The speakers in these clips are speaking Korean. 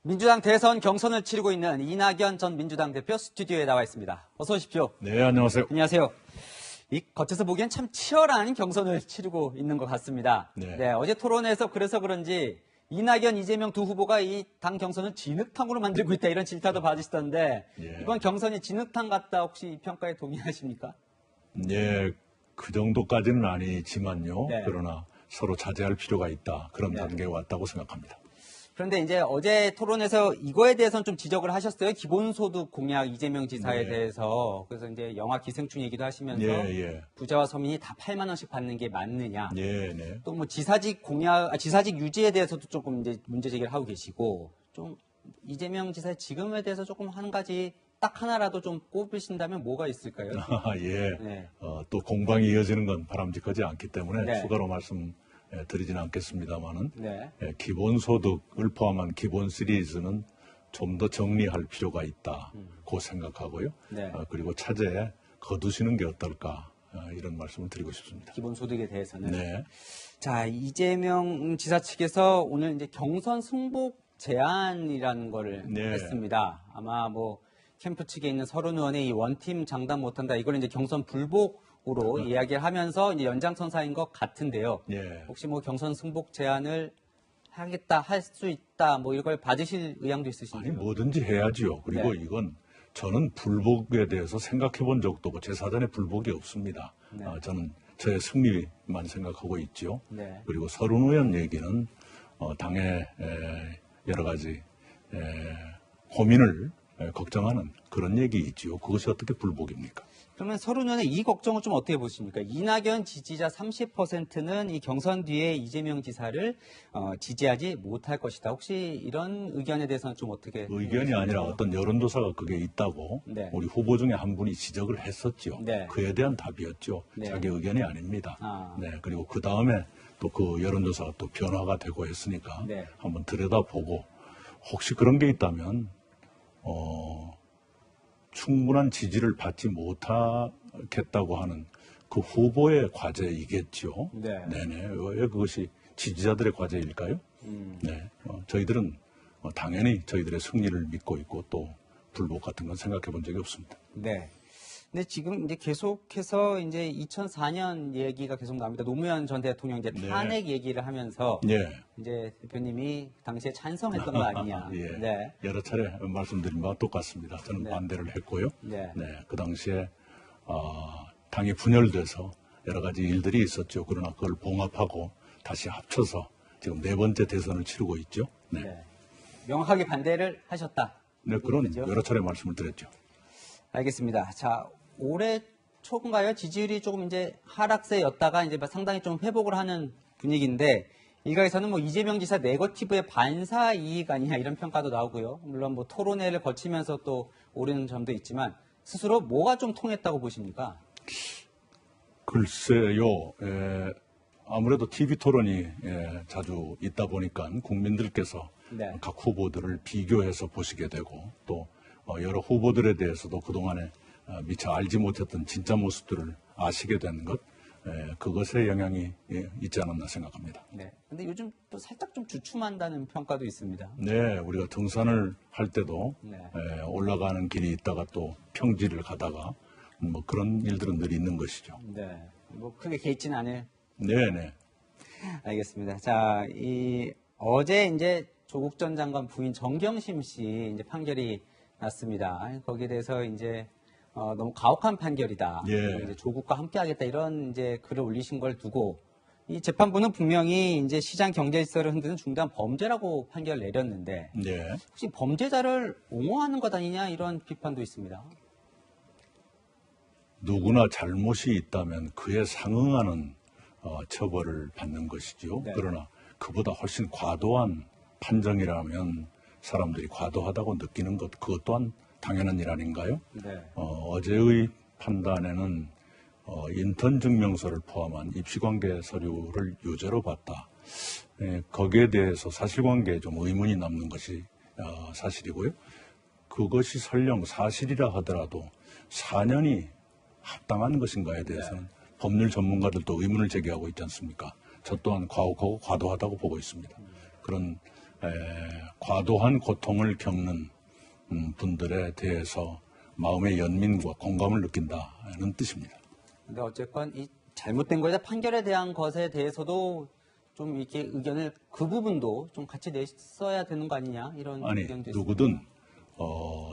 민주당 대선 경선을 치르고 있는 이낙연 전 민주당 대표 스튜디오에 나와 있습니다. 어서 오십시오. 네, 안녕하세요. 안녕하세요. 이 겉에서 보기엔 참 치열한 경선을 치르고 있는 것 같습니다. 네. 어제 토론에서 그래서 그런지 이낙연, 이재명 두 후보가 이 당 경선을 진흙탕으로 만들고 있다 이런 질타도 받으시던데 이번 경선이 진흙탕 같다 혹시 이 평가에 동의하십니까? 네, 그 정도까지는 아니지만요. 네. 그러나 서로 자제할 필요가 있다. 그런 네. 단계에 왔다고 생각합니다. 그런데 이제 어제 토론에서 이거에 대해서는 좀 지적을 하셨어요. 기본소득 공약 이재명 지사에 네. 대해서. 그래서 이제 영화 기생충 얘기도 하시면서 예. 부자와 서민이 다 8만 원씩 받는 게 맞느냐. 네. 또 뭐 지사직 공약, 지사직 유지에 대해서도 조금 이제 문제 제기를 하고 계시고 좀 이재명 지사의 지금에 대해서 조금 한 가지 딱 하나라도 좀 꼽으신다면 뭐가 있을까요? 예. 네. 또 공방이 이어지는 건 바람직하지 않기 때문에 네. 추가로 말씀드리지는 않겠습니다만은 네. 기본소득을 포함한 기본 시리즈는 좀 더 정리할 필요가 있다고 생각하고요. 네. 그리고 차제에 거두시는 게 어떨까 이런 말씀을 드리고 싶습니다. 기본소득에 대해서는. 네. 자, 이재명 지사 측에서 오늘 이제 경선 승복 제안이라는 거를 네. 했습니다. 아마 뭐 캠프 측에 있는 서른 의원의 이 원팀 장담 못한다. 이걸 이제 경선 불복으로 이야기를 하면서 이제 연장선상인 것 같은데요. 예. 혹시 뭐 경선 승복 제안을 하겠다, 할 수 있다, 뭐 이걸 받으실 의향도 있으신가요? 아니 뭐든지 해야지요. 그리고 네. 이건 저는 불복에 대해서 생각해 본 적도 없고 제 사전에 불복이 없습니다. 네. 저는 저의 승리만 생각하고 있죠. 네. 그리고 서른 의원 얘기는 당의 여러 가지 호민을 걱정하는 그런 얘기 있지요. 그것이 어떻게 불복입니까? 그러면 서른 의원의 이 걱정은 좀 어떻게 보십니까? 이낙연 지지자 30%는 이 경선 뒤에 이재명 지사를 지지하지 못할 것이다. 혹시 이런 의견에 대해서는 좀 어떻게 의견이 아니라 어떤 여론조사가 그게 있다고 네. 우리 후보 중에 한 분이 지적을 했었죠. 네. 그에 대한 답이었죠. 네. 자기 의견이 아닙니다. 아. 네, 그리고 그 다음에 또 그 여론조사가 또 변화가 되고 했으니까 네. 한번 들여다보고 혹시 그런 게 있다면 충분한 지지를 받지 못하겠다고 하는 그 후보의 과제이겠죠. 네. 네네. 왜 그것이 지지자들의 과제일까요? 네. 저희들은 당연히 저희들의 승리를 믿고 있고 또 불복 같은 건 생각해 본 적이 없습니다. 네. 근데 지금 이제 계속해서 이제 2004년 얘기가 계속 나옵니다. 노무현 전 대통령 이제 네. 탄핵 얘기를 하면서 예. 이제 대표님이 당시에 찬성했던 거 아니냐. 예. 네. 여러 차례 말씀드린 바와 똑같습니다. 저는 네. 반대를 했고요. 네. 그 당시에 당이 분열돼서 여러 가지 일들이 있었죠. 그러나 그걸 봉합하고 다시 합쳐서 지금 네 번째 대선을 치르고 있죠. 네. 네. 명확하게 반대를 하셨다. 네, 그런 그죠? 여러 차례 말씀을 드렸죠. 알겠습니다. 자, 올해 초인가요? 지지율이 조금 이제 하락세였다가 이제 상당히 좀 회복을 하는 분위기인데 일각에서는 뭐 이재명 지사 네거티브의 반사 이익 아니냐 이런 평가도 나오고요. 물론 뭐 토론회를 거치면서 또 오르는 점도 있지만 스스로 뭐가 좀 통했다고 보십니까? 글쎄요. 아무래도 TV 토론이 자주 있다 보니까 국민들께서 네. 각 후보들을 비교해서 보시게 되고 또 여러 후보들에 대해서도 그동안에 미처 알지 못했던 진짜 모습들을 아시게 된 것, 그것에 영향이 있지 않았나 생각합니다. 네. 근데 요즘 또 살짝 좀 주춤한다는 평가도 있습니다. 네, 우리가 등산을 할 때도 네. 올라가는 길이 있다가 또 평지를 가다가 뭐 그런 일들은 늘 있는 것이죠. 네. 뭐 크게 개의치는 않을. 네. 알겠습니다. 자, 어제 이제 조국 전 장관 부인 정경심 씨 이제 판결이 났습니다. 거기에 대해서 이제 너무 가혹한 판결이다. 예. 이제 조국과 함께하겠다 이런 이제 글을 올리신 걸 두고 이 재판부는 분명히 이제 시장 경제 질서를 흔드는 중대한 범죄라고 판결을 내렸는데 네. 혹시 범죄자를 옹호하는 것 아니냐 이런 비판도 있습니다. 누구나 잘못이 있다면 그에 상응하는 처벌을 받는 것이죠. 네. 그러나 그보다 훨씬 과도한 판정이라면 사람들이 과도하다고 느끼는 것, 그것 또한 당연한 일 아닌가요? 네. 어제의 판단에는 인턴 증명서를 포함한 입시관계 서류를 유죄로 봤다. 거기에 대해서 사실관계에 좀 의문이 남는 것이 사실이고요. 그것이 설령 사실이라 하더라도 4년이 합당한 것인가에 대해서는 법률 전문가들도 의문을 제기하고 있지 않습니까? 저 또한 과혹하고 과도하다고 보고 있습니다. 그런 과도한 고통을 겪는 분들에 대해서 마음의 연민과 공감을 느낀다는 뜻입니다. 근데 어쨌건 이 잘못된 거에 대한 판결에 대한 것에 대해서도 좀 이렇게 의견을 그 부분도 좀 같이 냈어야 되는 거 아니냐 이런 아니, 의견도 있습니다. 누구든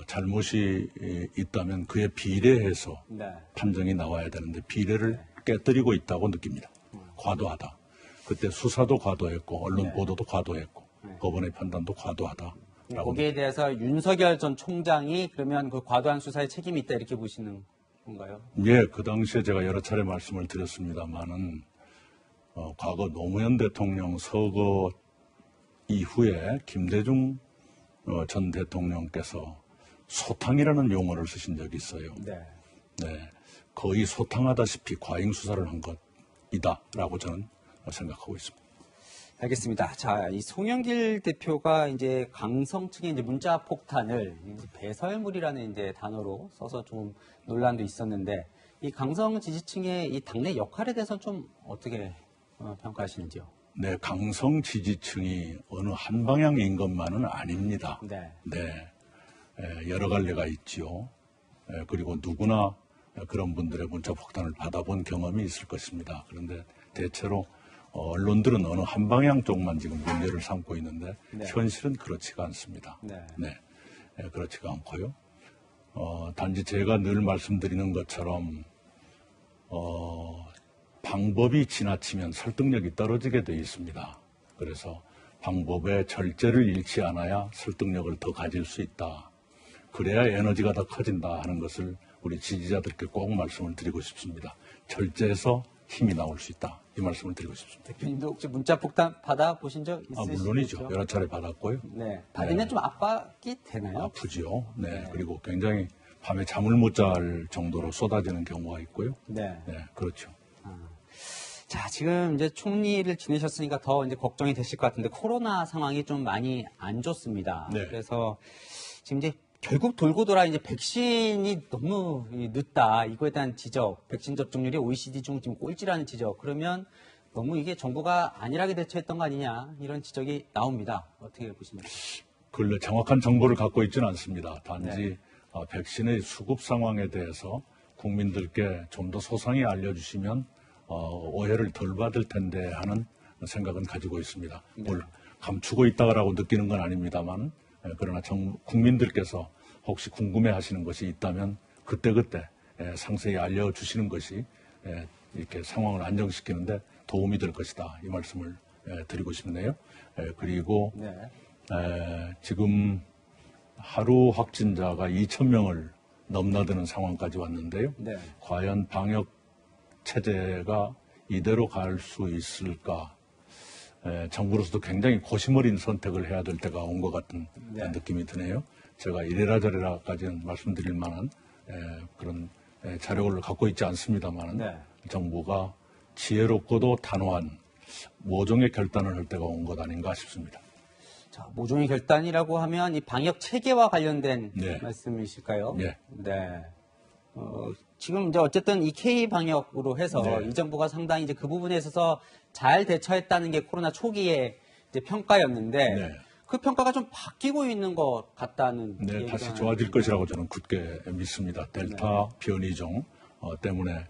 잘못이 있다면 그에 비례해서 네. 판정이 나와야 되는데 비례를 깨뜨리고 있다고 느낍니다. 과도하다. 그때 수사도 과도했고 언론 보도도 과도했고 법원의 판단도 과도하다라고. 거기에 대해서 윤석열 전 총장이 그러면 그 과도한 수사에 책임이 있다 이렇게 보시는 건가요? 예, 그 당시에 제가 여러 차례 말씀을 드렸습니다만은 과거 노무현 대통령 서거 이후에 김대중 전 대통령께서 소탕이라는 용어를 쓰신 적이 있어요. 네. 네, 거의 소탕하다시피 과잉 수사를 한 것이다라고 저는 생각하고 있습니다. 알겠습니다. 자, 이 송영길 대표가 이제 강성 측의 이제 문자 폭탄을 이제 배설물이라는 이제 단어로 써서 좀 논란도 있었는데 이 강성 지지층의 이 당내 역할에 대해서 좀 어떻게 평가하시는지요? 네, 강성 지지층이 어느 한 방향인 것만은 아닙니다. 네. 네, 여러 갈래가 있지요. 그리고 누구나 그런 분들의 문자 폭탄을 받아본 경험이 있을 것입니다. 그런데 대체로 언론들은 어느 한 방향 쪽만 지금 문제를 삼고 있는데 네. 현실은 그렇지가 않습니다. 네. 그렇지가 않고요. 단지 제가 늘 말씀드리는 것처럼 방법이 지나치면 설득력이 떨어지게 되어 있습니다. 그래서 방법의 절제를 잃지 않아야 설득력을 더 가질 수 있다. 그래야 에너지가 더 커진다 하는 것을 우리 지지자들께 꼭 말씀을 드리고 싶습니다. 절제해서 힘이 나올 수 있다. 이 말씀을 드리고 싶습니다. 대표님도 혹시 문자 폭탄 받아보신 적 있으시죠? 물론이죠. 여러 차례 받았고요. 네. 받으면 좀 압박이 되나요? 아프지요. 네. 그리고 굉장히 밤에 잠을 못 잘 정도로 쏟아지는 경우가 있고요. 네. 그렇죠. 자, 지금 이제 총리를 지내셨으니까 더 이제 걱정이 되실 것 같은데 코로나 상황이 좀 많이 안 좋습니다. 네. 그래서 지금 이제 결국 돌고 돌아 이제 백신이 너무 늦다. 이거에 대한 지적, 백신 접종률이 OECD 중 지금 꼴찌라는 지적. 그러면 너무 이게 정부가 안일하게 대처했던 거 아니냐 이런 지적이 나옵니다. 어떻게 보십니까? 근래 정확한 정보를 갖고 있지는 않습니다. 단지 백신의 수급 상황에 대해서 국민들께 좀 더 소상히 알려주시면 오해를 덜 받을 텐데 하는 생각은 가지고 있습니다. 뭘 감추고 있다라고 느끼는 건 아닙니다만 그러나 국민들께서 혹시 궁금해하시는 것이 있다면 그때그때 상세히 알려주시는 것이 이렇게 상황을 안정시키는데 도움이 될 것이다. 이 말씀을 드리고 싶네요. 그리고 지금 하루 확진자가 2,000명을 넘나드는 상황까지 왔는데요. 네. 과연 방역 체제가 이대로 갈 수 있을까? 정부로서도 굉장히 고심어린 선택을 해야 될 때가 온 것 같은 느낌이 드네요. 제가 이래라 저래라까지는 말씀드릴 만한 그런 자료를 갖고 있지 않습니다만 정부가 지혜롭고도 단호한 모종의 결단을 할 때가 온 것 아닌가 싶습니다. 자, 모종의 결단이라고 하면 이 방역 체계와 관련된 말씀이실까요? 네. 네. 지금 이제 어쨌든 이 K 방역으로 해서 이 정부가 상당히 이제 그 부분에 있어서 잘 대처했다는 게 코로나 초기에 이제 평가였는데 그 평가가 좀 바뀌고 있는 것 같다는. 다시 좋아질 것이라고 저는 굳게 믿습니다. 델타 변이종 때문에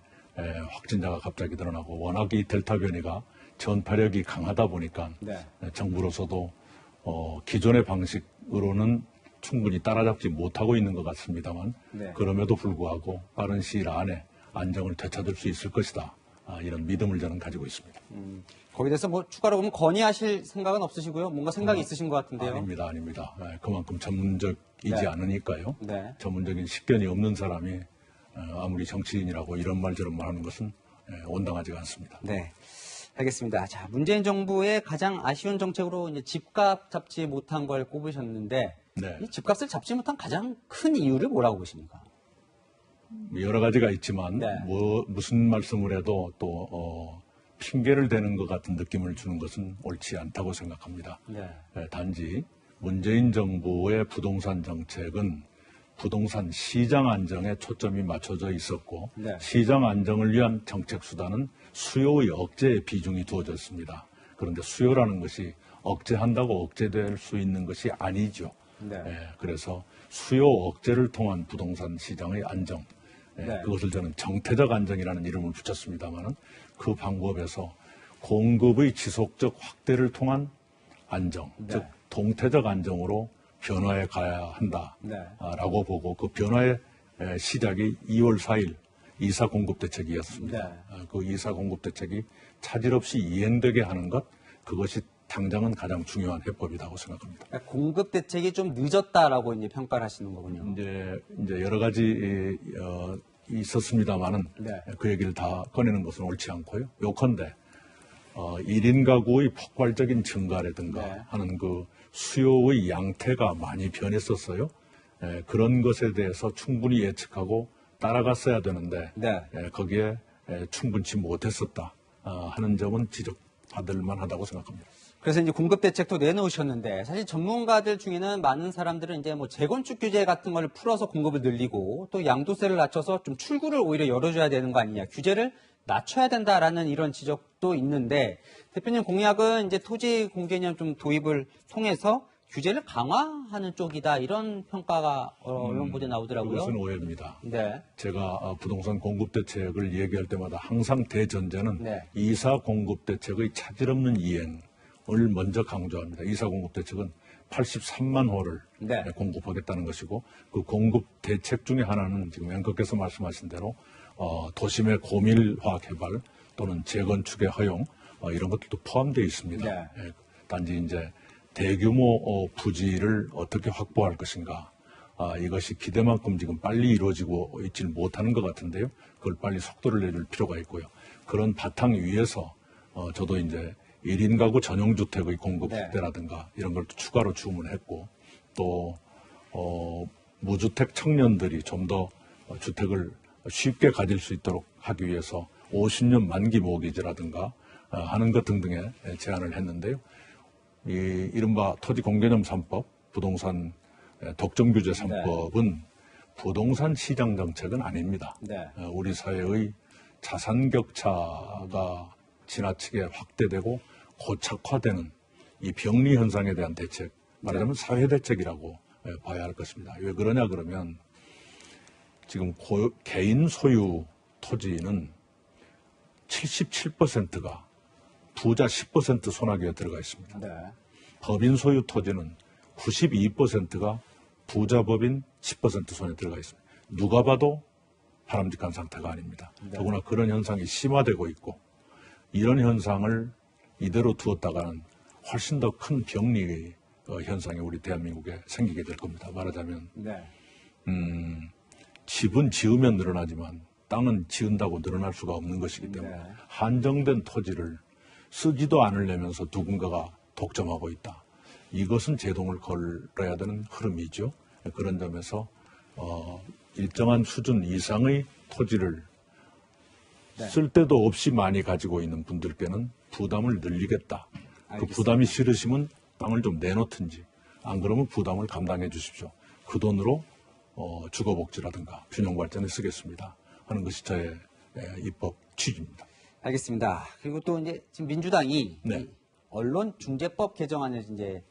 확진자가 갑자기 늘어나고 워낙 이 델타 변이가 전파력이 강하다 보니까 정부로서도 기존의 방식으로는 충분히 따라잡지 못하고 있는 것 같습니다만 그럼에도 불구하고 빠른 시일 안에 안정을 되찾을 수 있을 것이다. 이런 믿음을 저는 가지고 있습니다. 거기에 대해서 뭐 추가로 보면 건의하실 생각은 없으시고요. 뭔가 생각이 있으신 것 같은데요. 아닙니다. 그만큼 전문적이지 않으니까요. 전문적인 식견이 없는 사람이 아무리 정치인이라고 이런 말 저런 말 하는 것은 온당하지가 않습니다. 네. 알겠습니다. 자, 문재인 정부의 가장 아쉬운 정책으로 이제 집값 잡지 못한 걸 꼽으셨는데 이 집값을 잡지 못한 가장 큰 이유를 뭐라고 보십니까? 여러 가지가 있지만 무슨 말씀을 해도 또 핑계를 대는 것 같은 느낌을 주는 것은 옳지 않다고 생각합니다. 단지 문재인 정부의 부동산 정책은 부동산 시장 안정에 초점이 맞춰져 있었고 시장 안정을 위한 정책 수단은 수요의 억제에 비중이 두어졌습니다. 그런데 수요라는 것이 억제한다고 억제될 수 있는 것이 아니죠. 네. 그래서 수요 억제를 통한 부동산 시장의 안정, 네. 그것을 저는 정태적 안정이라는 이름을 붙였습니다만은 그 방법에서 공급의 지속적 확대를 통한 안정, 네. 즉 동태적 안정으로 변화해 가야 한다라고 보고 그 변화의 시작이 2월 4일 이사 공급 대책이었습니다. 그 이사 공급 대책이 차질 없이 이행되게 하는 것, 그것이 당장은 가장 중요한 해법이라고 생각합니다. 그러니까 공급 대책이 좀 늦었다라고 이제 평가를 하시는 거군요. 이제 여러 가지 있었습니다만은 네. 그 얘기를 다 꺼내는 것은 옳지 않고요. 요컨대 1인 가구의 폭발적인 증가라든가 네. 하는 그 수요의 양태가 많이 변했었어요. 그런 것에 대해서 충분히 예측하고 따라갔어야 되는데 네. 거기에 충분치 못했었다 하는 점은 지적받을 만하다고 생각합니다. 그래서 이제 공급 대책도 내놓으셨는데 사실 전문가들 중에는 많은 사람들은 이제 뭐 재건축 규제 같은 걸 풀어서 공급을 늘리고 또 양도세를 낮춰서 좀 출구를 오히려 열어줘야 되는 거 아니냐, 규제를 낮춰야 된다라는 이런 지적도 있는데 대표님 공약은 이제 토지 공개념 좀 도입을 통해서 규제를 강화하는 쪽이다, 이런 평가가 언론 보도에 나오더라고요. 그것은 오해입니다. 네. 제가 부동산 공급 대책을 얘기할 때마다 항상 대전제는 네. 이사 공급 대책의 차질 없는 이행을 먼저 강조합니다. 이사 공급 대책은 83만 호를 네. 공급하겠다는 것이고 그 공급 대책 중에 하나는 지금 앵커께서 말씀하신 대로 도심의 고밀화 개발 또는 재건축의 허용 이런 것들도 포함되어 있습니다. 네. 단지 이제 대규모 부지를 어떻게 확보할 것인가, 이것이 기대만큼 지금 빨리 이루어지고 있지는 못하는 것 같은데요. 그걸 빨리 속도를 내줄 필요가 있고요. 그런 바탕 위에서 저도 이제 1인 가구 전용주택의 공급 네. 확대라든가 이런 걸 추가로 주문했고 또 무주택 청년들이 좀 더 주택을 쉽게 가질 수 있도록 하기 위해서 50년 만기 모기지라든가 하는 것 등등의 제안을 했는데요. 이 이른바 토지 공개념 3법, 부동산 독점 규제 3법은 부동산 시장 정책은 아닙니다. 네. 우리 사회의 자산 격차가 지나치게 확대되고 고착화되는 이 병리 현상에 대한 대책, 말하자면 사회 대책이라고 봐야 할 것입니다. 왜 그러냐 그러면 지금 개인 소유 토지는 77%가 부자 10% 손아귀에 들어가 있습니다. 네. 법인 소유 토지는 92%가 부자 법인 10% 손에 들어가 있습니다. 누가 봐도 바람직한 상태가 아닙니다. 더구나 그런 현상이 심화되고 있고 이런 현상을 이대로 두었다가는 훨씬 더 큰 병리의 현상이 우리 대한민국에 생기게 될 겁니다. 말하자면 네. 집은 지으면 늘어나지만 땅은 지은다고 늘어날 수가 없는 것이기 때문에 네. 한정된 토지를 쓰지도 않으려면서 누군가가 독점하고 있다. 이것은 제동을 걸어야 되는 흐름이죠. 그런 점에서 일정한 수준 이상의 토지를 쓸 데도 없이 많이 가지고 있는 분들께는 부담을 늘리겠다. 알겠습니다. 그 부담이 싫으시면 땅을 좀 내놓든지 안 그러면 부담을 감당해 주십시오. 그 돈으로 주거복지라든가 균형발전에 쓰겠습니다 하는 것이 저의 입법 취지입니다. 알겠습니다. 그리고 또 이제 지금 민주당이 네. 이 언론중재법 개정안을 이제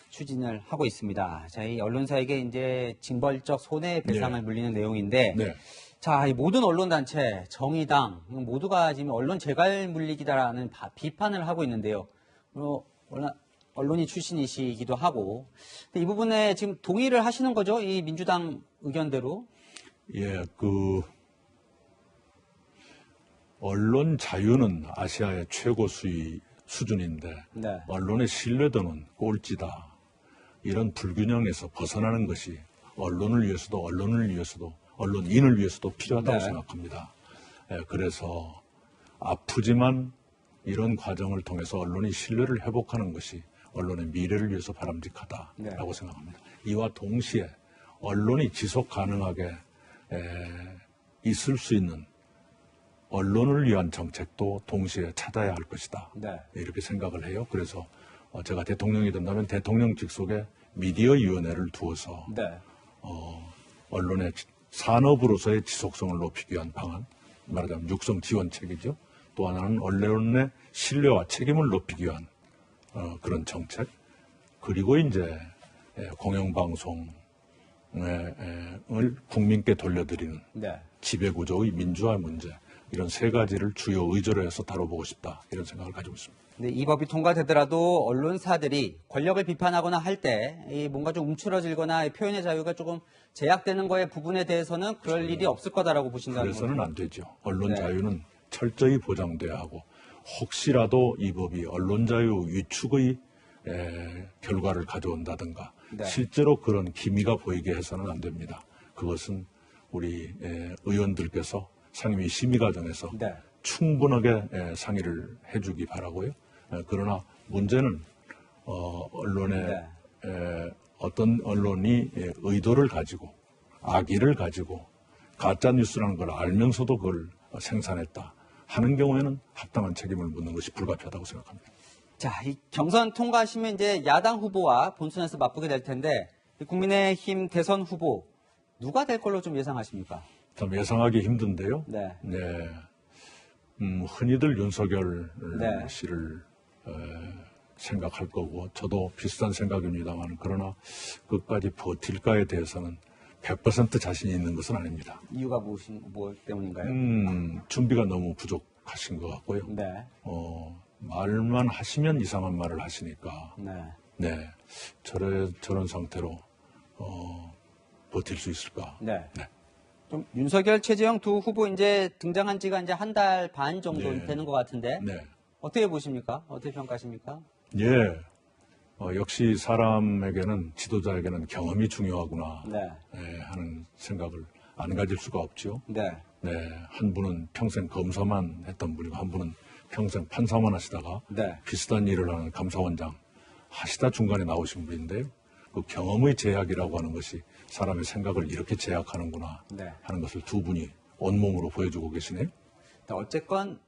추진을 하고 있습니다. 자, 이 언론사에게 이제 징벌적 손해배상을 네. 물리는 내용인데, 네. 자, 이 모든 언론단체, 정의당 모두가 지금 언론 재갈 물리기다라는 비판을 하고 있는데요. 언론이 출신이시기도 하고, 근데 이 부분에 지금 동의를 하시는 거죠? 이 민주당 의견대로? 예, 언론 자유는 아시아의 최고 수준인데 네. 언론의 신뢰도는 꼴찌다. 이런 불균형에서 벗어나는 것이 언론을 위해서도 언론인을 위해서도 필요하다고 네. 생각합니다. 그래서 아프지만 이런 과정을 통해서 언론이 신뢰를 회복하는 것이 언론의 미래를 위해서 바람직하다라고 네. 생각합니다. 이와 동시에 언론이 지속 가능하게 있을 수 있는 언론을 위한 정책도 동시에 찾아야 할 것이다. 네. 이렇게 생각을 해요. 그래서 제가 대통령이 된다면 대통령 직속에 미디어위원회를 두어서 네. 언론의 산업으로서의 지속성을 높이기 위한 방안, 말하자면 육성 지원책이죠. 또 하나는 언론의 신뢰와 책임을 높이기 위한 그런 정책, 그리고 이제 공영방송을 국민께 돌려드리는 네. 지배구조의 민주화 문제, 이런 세 가지를 주요 의제로 해서 다뤄보고 싶다, 이런 생각을 가지고 있습니다. 네, 이 법이 통과되더라도 언론사들이 권력을 비판하거나 할 때 뭔가 좀 움츠러들거나 표현의 자유가 조금 제약되는 거에 부분에 대해서는 그럴 일이 없을 거다라고 보신다는 거죠. 그래서는 안 되죠. 언론 네. 자유는 철저히 보장돼야 하고, 혹시라도 이 법이 언론 자유 위축의 결과를 가져온다든가 네. 실제로 그런 기미가 보이게 해서는 안 됩니다. 그것은 우리 의원들께서 상임위 심의 과정에서 네. 충분하게 상의를 해주기 바라고요. 그러나 문제는 언론의 어떤 언론이 의도를 가지고 악의를 가지고 가짜 뉴스라는 걸 알면서도 그걸 생산했다 하는 경우에는 합당한 책임을 묻는 것이 불가피하다고 생각합니다. 자, 이 경선 통과하시면 이제 야당 후보와 본선에서 맞붙게 될 텐데 이 국민의힘 대선 후보 누가 될 걸로 좀 예상하십니까? 참 예상하기 힘든데요. 네. 흔히들 윤석열 네. 씨를 생각할 거고, 저도 비슷한 생각입니다만, 그러나 끝까지 버틸까에 대해서는 100% 자신이 있는 것은 아닙니다. 이유가 뭐 때문인가요? 준비가 너무 부족하신 것 같고요. 네. 말만 하시면 이상한 말을 하시니까, 네. 저런 상태로 버틸 수 있을까? 네. 네. 좀 윤석열, 최재형 두 후보 이제 등장한 지가 이제 한 달 반 정도 네. 되는 것 같은데 네. 어떻게 보십니까? 어떻게 평가하십니까? 예. 역시 사람에게는, 지도자에게는 경험이 중요하구나 네. 하는 생각을 안 가질 수가 없죠. 네. 한 분은 평생 검사만 했던 분이고, 한 분은 평생 판사만 하시다가 네. 비슷한 일을 하는 감사원장 하시다 중간에 나오신 분인데요. 그 경험의 제약이라고 하는 것이 사람의 생각을 이렇게 제약하는구나 네. 하는 것을 두 분이 온몸으로 보여주고 계시네요. 어쨌건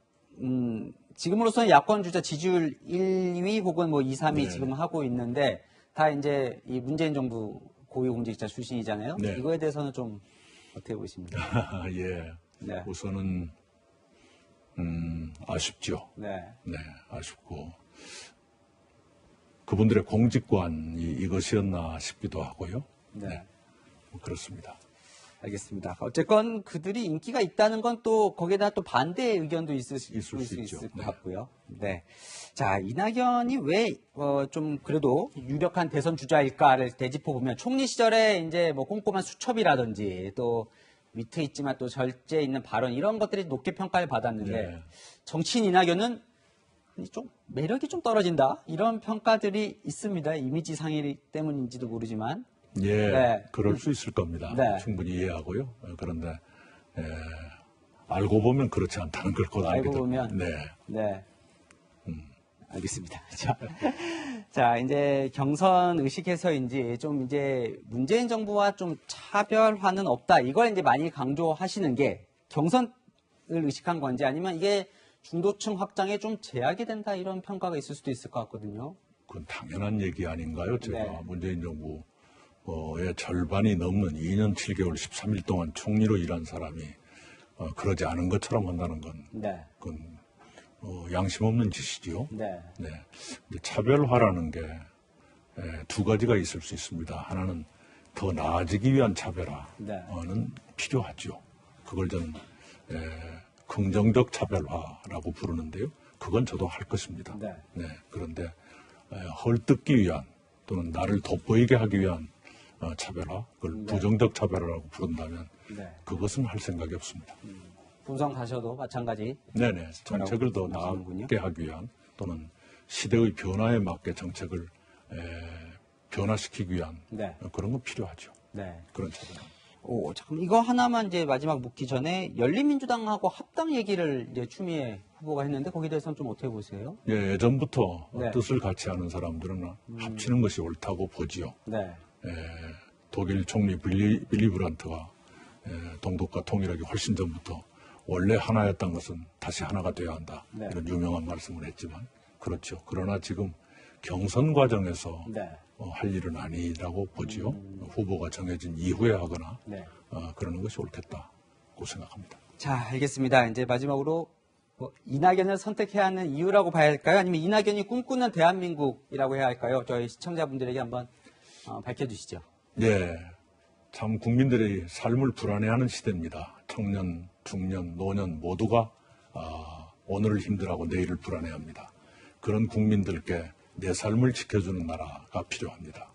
지금으로서는 야권 주자 지지율 1, 2위 혹은 뭐 2, 3위 네. 지금 하고 있는데 다 이제 이 문재인 정부 고위공직자 출신이잖아요. 네. 이거에 대해서는 좀 어떻게 보십니까? 예. 네. 우선은 아쉽죠. 네. 아쉽고, 그분들의 공직관이 이것이었나 싶기도 하고요. 네. 그렇습니다. 알겠습니다. 어쨌건 그들이 인기가 있다는 건 또 거기에다 또 반대의 의견도 있을 수 있죠. 있을 것 네. 같고요. 네. 자, 이낙연이 왜 좀 그래도 유력한 대선 주자일까를 되짚어 보면 총리 시절에 이제 뭐 꼼꼼한 수첩이라든지 또 위트 있지만 또 절제 있는 발언 이런 것들이 높게 평가를 받았는데 네. 정치인 이낙연은 좀 매력이 좀 떨어진다 이런 평가들이 있습니다. 이미지 상해 때문인지도 모르지만. 예, 네. 그럴 수 있을 겁니다. 네. 충분히 이해하고요. 그런데 알고 보면 그렇지 않다는 걸 곧 알게 알고 됩니다. 보면. 네. 네. 알겠습니다. 자, 이제 경선 의식에서인지 좀 이제 문재인 정부와 좀 차별화는 없다. 이걸 이제 많이 강조하시는 게 경선을 의식한 건지 아니면 이게 중도층 확장에 좀 제약이 된다 이런 평가가 있을 수도 있을 것 같거든요. 그건 당연한 얘기 아닌가요? 제가 네. 문재인 정부의 절반이 넘는 2년 7개월 13일 동안 총리로 일한 사람이 그러지 않은 것처럼 한다는 건 네. 그건 양심 없는 짓이지요. 네. 네. 근데 차별화라는 게 두 가지가 있을 수 있습니다. 하나는 더 나아지기 위한 차별화는 네. 필요하죠. 그걸 저는 긍정적 차별화라고 부르는데요. 그건 저도 할 것입니다. 네. 그런데 헐뜯기 위한 또는 나를 돋보이게 하기 위한 차별화, 그걸 부정적 차별화라고 부른다면 네. 그것은 할 생각이 없습니다. 본선 가셔도 마찬가지. 네네. 정책을 더 말씀하시는군요. 나아게 하기 위한 또는 시대의 변화에 맞게 정책을 변화시키기 위한 네. 그런 건 필요하죠. 네. 그런 차별화. 잠깐 이거 하나만 이제 마지막 묻기 전에 열린민주당하고 합당 얘기를 이제 추미애 후보가 했는데 거기에 대해서는 좀 어떻게 보세요? 예전부터 네. 뜻을 같이 하는 사람들은 합치는 것이 옳다고 보지요. 네. 독일 총리 빌리 브란트가 동독과 통일하기 훨씬 전부터 원래 하나였던 것은 다시 하나가 되어야 한다. 네. 이런 유명한 말씀을 했지만 그렇죠. 그러나 지금 경선 과정에서 네. 할 일은 아니라고 보지요. 후보가 정해진 이후에 하거나 네. 그러는 것이 옳겠다고 생각합니다. 자, 알겠습니다. 이제 마지막으로 뭐 이낙연을 선택해야 하는 이유라고 봐야 할까요? 아니면 이낙연이 꿈꾸는 대한민국이라고 해야 할까요? 저희 시청자분들에게 한번 밝혀주시죠. 네, 참 국민들의 삶을 불안해하는 시대입니다. 청년, 중년, 노년 모두가 오늘을 힘들어하고 내일을 불안해합니다. 그런 국민들께 내 삶을 지켜주는 나라가 필요합니다.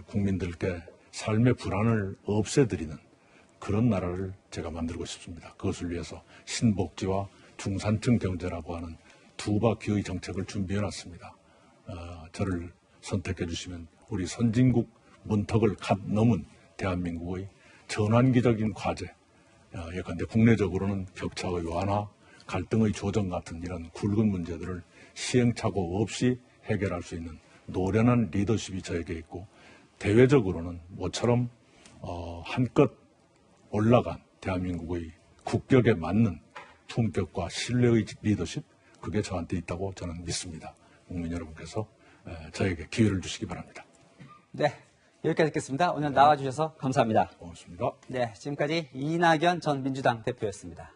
국민들께 삶의 불안을 없애드리는 그런 나라를 제가 만들고 싶습니다. 그것을 위해서 신복지와 중산층 경제라고 하는 두 바퀴의 정책을 준비해놨습니다. 저를 선택해 주시면 우리 선진국 문턱을 갓 넘은 대한민국의 전환기적인 과제, 예컨대 국내적으로는 격차의 완화, 갈등의 조정 같은 이런 굵은 문제들을 시행착오 없이 해결할 수 있는 노련한 리더십이 저에게 있고, 대외적으로는 모처럼 한껏 올라간 대한민국의 국격에 맞는 품격과 신뢰의 리더십, 그게 저한테 있다고 저는 믿습니다. 국민 여러분께서 저에게 기회를 주시기 바랍니다. 네, 여기까지 듣겠습니다. 오늘 나와주셔서 감사합니다. 고맙습니다. 네, 지금까지 이낙연 전 민주당 대표였습니다.